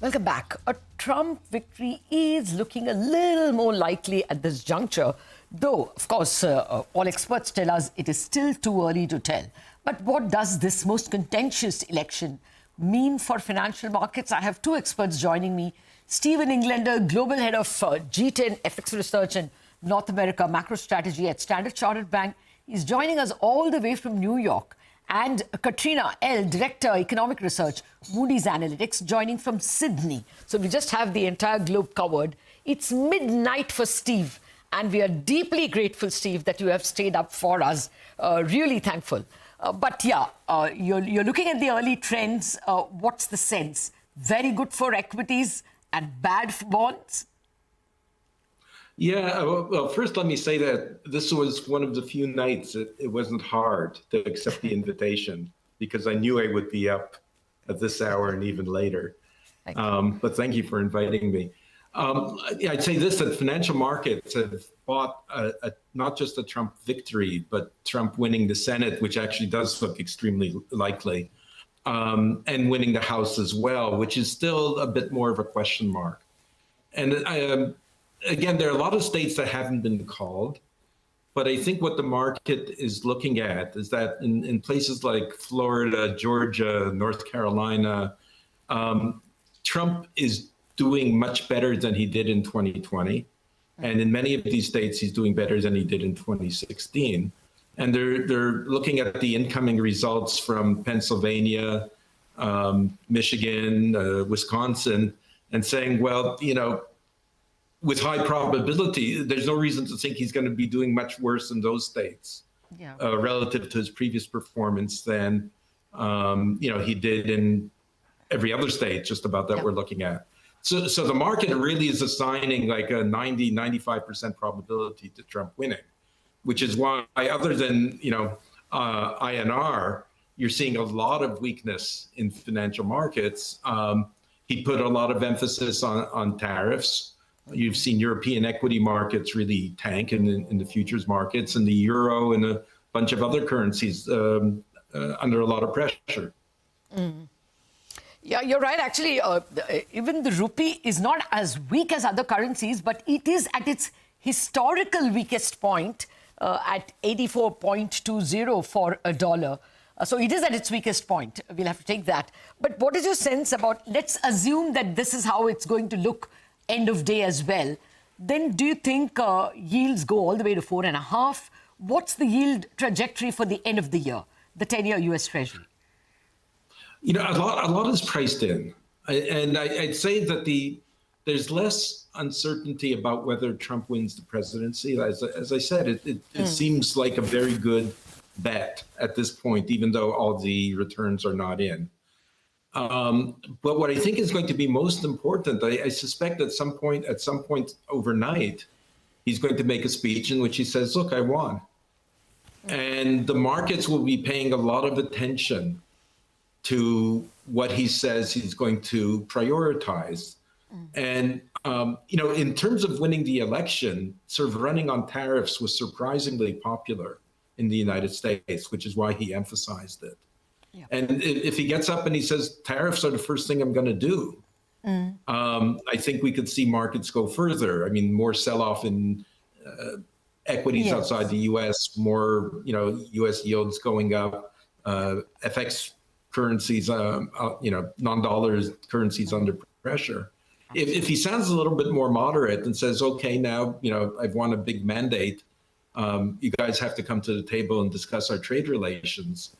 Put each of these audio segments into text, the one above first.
Welcome back. A Trump victory is looking a little more likely at this juncture, though, of course, all experts tell us it is still too early to tell. But what does this most contentious election mean for financial markets? I have two experts joining me. Stephen Englander, Global Head of G10 FX Research and North America Macro Strategy at Standard Chartered Bank. He's joining us all the way from New York. And Katrina Ell, Director, Economic Research, Moody's Analytics, joining from Sydney. So we just have the entire globe covered. It's midnight for Steve, and we are deeply grateful, Steve, that you have stayed up for us. Really thankful. But yeah, you're looking at the early trends. What's the sense? Very good for equities and bad for bonds? Yeah, well, first let me say that this was one of the few nights that it wasn't hard to accept the invitation because I knew I would be up at this hour and even later. But thank you for inviting me. Yeah, I'd say this, that financial markets have bought not just a Trump victory, but Trump winning the Senate, which actually does look extremely likely, and winning the House as well, which is still a bit more of a question mark. And again, there are a lot of states that haven't been called, but I think what the market is looking at is that in places like Florida, Georgia, North Carolina, Trump is doing much better than he did in 2020. And in many of these states, he's doing better than he did in 2016. And they're looking at the incoming results from Pennsylvania, Michigan, Wisconsin, and saying, well, you know, with high probability, there's no reason to think he's going to be doing much worse in those states relative to his previous performance than he did in every other state, just about that we're looking at. So the market really is assigning like a 95% probability to Trump winning, which is why, other than INR, you're seeing a lot of weakness in financial markets. He put a lot of emphasis on tariffs. You've seen European equity markets really tank in the futures markets, and the euro and a bunch of other currencies under a lot of pressure. Mm. Yeah, you're right. Actually, even the rupee is not as weak as other currencies, but it is at its historical weakest point at 84.20 for a dollar. So it is at its weakest point. We'll have to take that. But what is your sense about, let's assume that this is how it's going to look end of day as well, then do you think yields go all the way to 4.5? What's the yield trajectory for the end of the year, the 10-year US Treasury? You know, a lot is priced in. And I'd say that there's less uncertainty about whether Trump wins the presidency. As I said, it seems like a very good bet at this point, even though all the returns are not in. But what I think is going to be most important, I suspect at some point overnight, he's going to make a speech in which he says, look, I won. And the markets will be paying a lot of attention to what he says he's going to prioritize. And, in terms of winning the election, sort of running on tariffs was surprisingly popular in the United States, which is why he emphasized it. Yeah. And if he gets up and he says, tariffs are the first thing I'm going to do, I think we could see markets go further. I mean, more sell-off in equities outside the U.S., more, U.S. yields going up, FX currencies, non-dollars currencies under pressure. If he sounds a little bit more moderate and says, okay, now, I've won a big mandate, you guys have to come to the table and discuss our trade relations,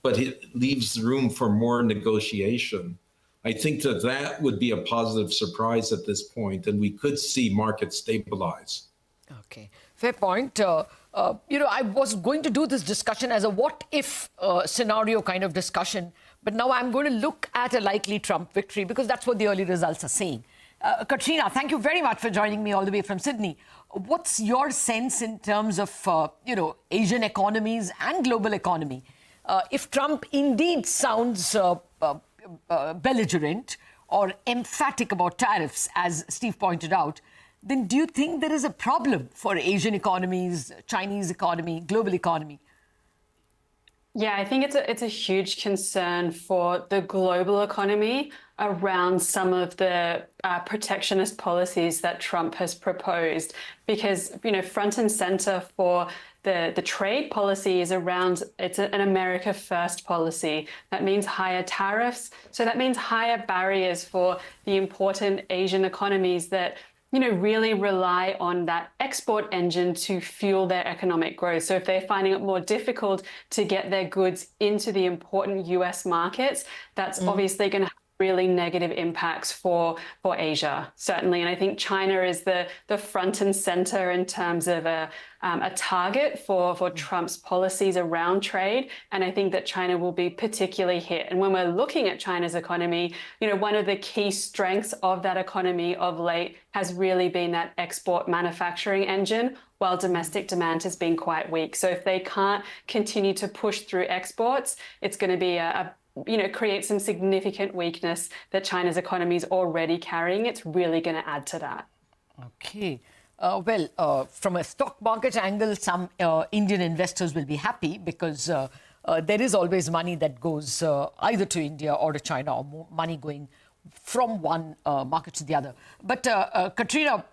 but it leaves room for more negotiation. I think that would be a positive surprise at this point, and we could see markets stabilize. Okay, fair point. I was going to do this discussion as a what-if scenario kind of discussion, but now I'm going to look at a likely Trump victory because that's what the early results are saying. Katrina, thank you very much for joining me all the way from Sydney. What's your sense in terms of, Asian economies and global economy? If Trump indeed sounds belligerent or emphatic about tariffs, as Steve pointed out, then do you think there is a problem for Asian economies, Chinese economy, global economy? Yeah, I think it's a huge concern for the global economy. around some of the protectionist policies that Trump has proposed, because, you know, front and center for the trade policy is around, it's an America first policy. That means higher tariffs. So that means higher barriers for the important Asian economies that, you know, really rely on that export engine to fuel their economic growth. So if they're finding it more difficult to get their goods into the important US markets, that's obviously going to have really negative impacts for Asia, certainly. And I think China is the front and center in terms of a target for Trump's policies around trade. And I think that China will be particularly hit. And when we're looking at China's economy, you know, one of the key strengths of that economy of late has really been that export manufacturing engine, while domestic demand has been quite weak. So if they can't continue to push through exports, it's going to be create some significant weakness that China's economy is already carrying. It's really going to add to that. Okay. From a stock market angle, some Indian investors will be happy because there is always money that goes either to India or to China, or more money going from one market to the other. But Katrina,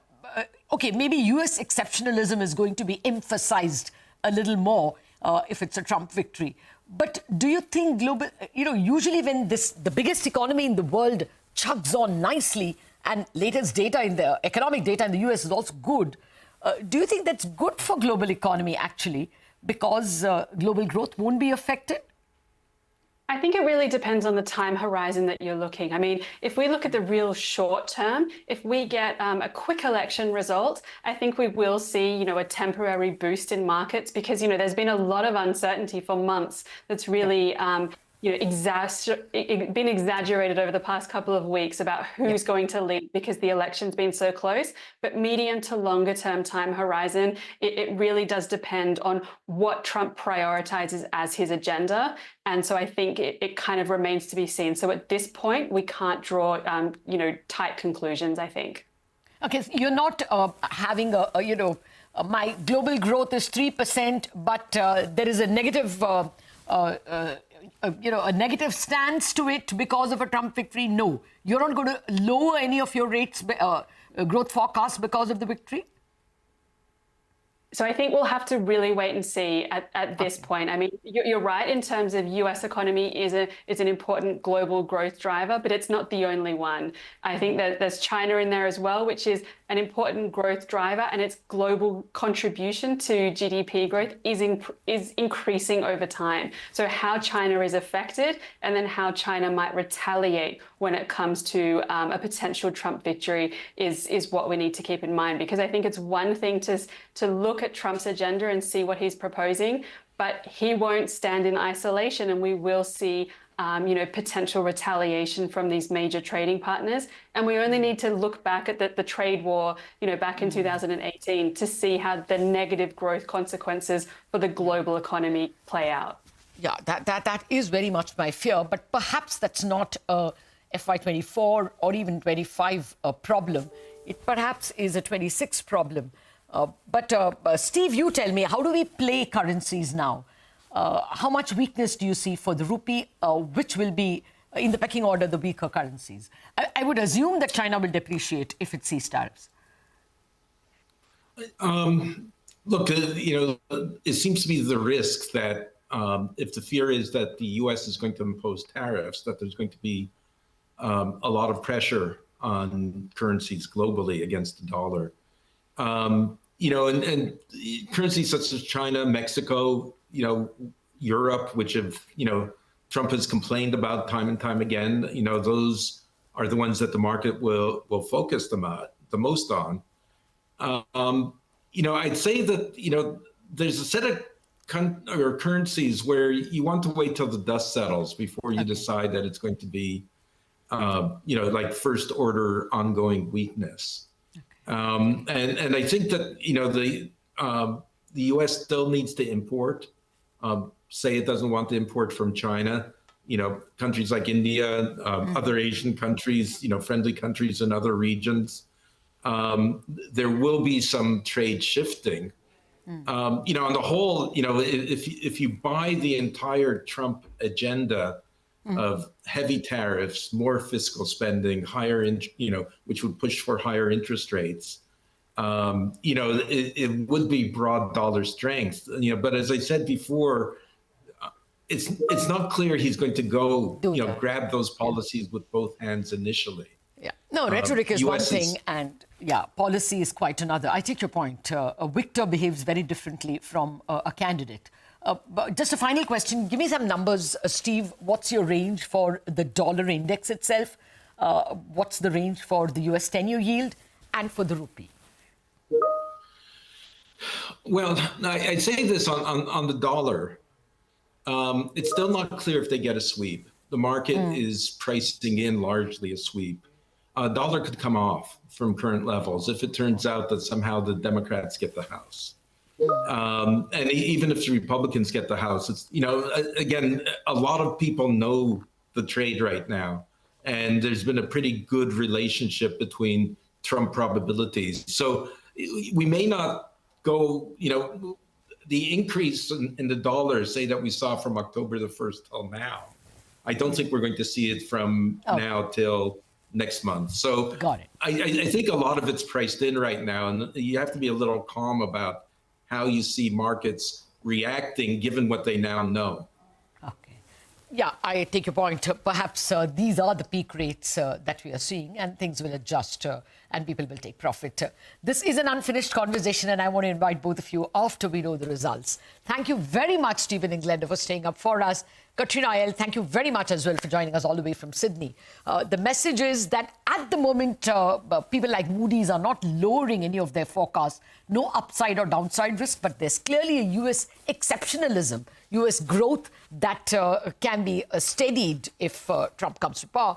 okay, maybe US exceptionalism is going to be emphasized a little more if it's a Trump victory. But do you think global, usually when the biggest economy in the world chugs on nicely and latest data in the economic data in the US is also good, do you think that's good for global economy actually because global growth won't be affected? I think it really depends on the time horizon that you're looking. I mean, if we look at the real short term, if we get a quick election result, I think we will see, a temporary boost in markets because, there's been a lot of uncertainty for months that's really, been exaggerated over the past couple of weeks about who's going to lead because the election's been so close. But medium to longer term time horizon, it really does depend on what Trump prioritizes as his agenda. And so I think it kind of remains to be seen. So at this point, we can't draw, tight conclusions, I think. Okay, so you're not having my global growth is 3%, but there is a negative a negative stance to it because of a Trump victory? No. You're not going to lower any of your rates, growth forecasts because of the victory? So I think we'll have to really wait and see at this point. I mean, you're right in terms of US economy is an important global growth driver, but it's not the only one. I think that there's China in there as well, which is an important growth driver, and its global contribution to GDP growth is increasing over time. So how China is affected and then how China might retaliate when it comes to a potential Trump victory is what we need to keep in mind, because I think it's one thing to look at Trump's agenda and see what he's proposing, but he won't stand in isolation, and we will see potential retaliation from these major trading partners. And we only need to look back at the trade war, back in 2018 to see how the negative growth consequences for the global economy play out. Yeah, that is very much my fear, but perhaps that's not a FY24 or even 25 problem. It perhaps is a 26 problem. But Steve, you tell me, how do we play currencies now? How much weakness do you see for the rupee, which will be, in the pecking order, the weaker currencies? I would assume that China will depreciate if it sees tariffs. Look, it seems to be the risk that if the fear is that the U.S. is going to impose tariffs, that there's going to be a lot of pressure on currencies globally against the dollar. And currencies such as China, Mexico, Europe, which have, Trump has complained about time and time again, those are the ones that the market will focus the most on. I'd say that, there's a set of currencies where you want to wait till the dust settles before you decide that it's going to be, like first order ongoing weakness. And I think that, the U.S. still needs to import, say it doesn't want to import from China, countries like India, other Asian countries, friendly countries in other regions. There will be some trade shifting. On the whole, if you buy the entire Trump agenda, of heavy tariffs, more fiscal spending, which would push for higher interest rates, it would be broad dollar strength. But as I said before, it's not clear he's going to go, grab those policies with both hands initially. Yeah. No, rhetoric is one US thing, and policy is quite another. I take your point. A victor behaves very differently from a candidate. But just a final question. Give me some numbers, Steve. What's your range for the dollar index itself? What's the range for the US 10-year yield and for the rupee? Well, I'd say this on the dollar. It's still not clear if they get a sweep. The market is pricing in largely a sweep. Dollar could come off from current levels if it turns out that somehow the Democrats get the House. And even if the Republicans get the House, it's, again, a lot of people know the trade right now. And there's been a pretty good relationship between Trump probabilities. So we may not go, the increase in the dollar, say that we saw from October the 1st till now. I don't think we're going to see it from now till next month. So Got it. I think a lot of it's priced in right now. And you have to be a little calm about how you see markets reacting given what they now know. Okay. Yeah, I take your point. Perhaps these are the peak rates that we are seeing, and things will adjust and people will take profit. This is an unfinished conversation, and I want to invite both of you after we know the results. Thank you very much, Stephen Englander, for staying up for us. Katrina Ell, thank you very much as well for joining us all the way from Sydney. The message is that at the moment, people like Moody's are not lowering any of their forecasts. No upside or downside risk, but there's clearly a US exceptionalism, US growth that can be steadied if Trump comes to power.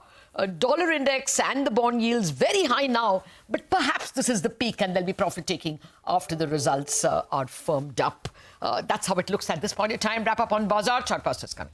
Dollar index and the bond yields very high now, but perhaps this is the peak and there'll be profit taking after the results are firmed up. That's how it looks at this point in time. Wrap up on Bazaar. Chartbusters coming.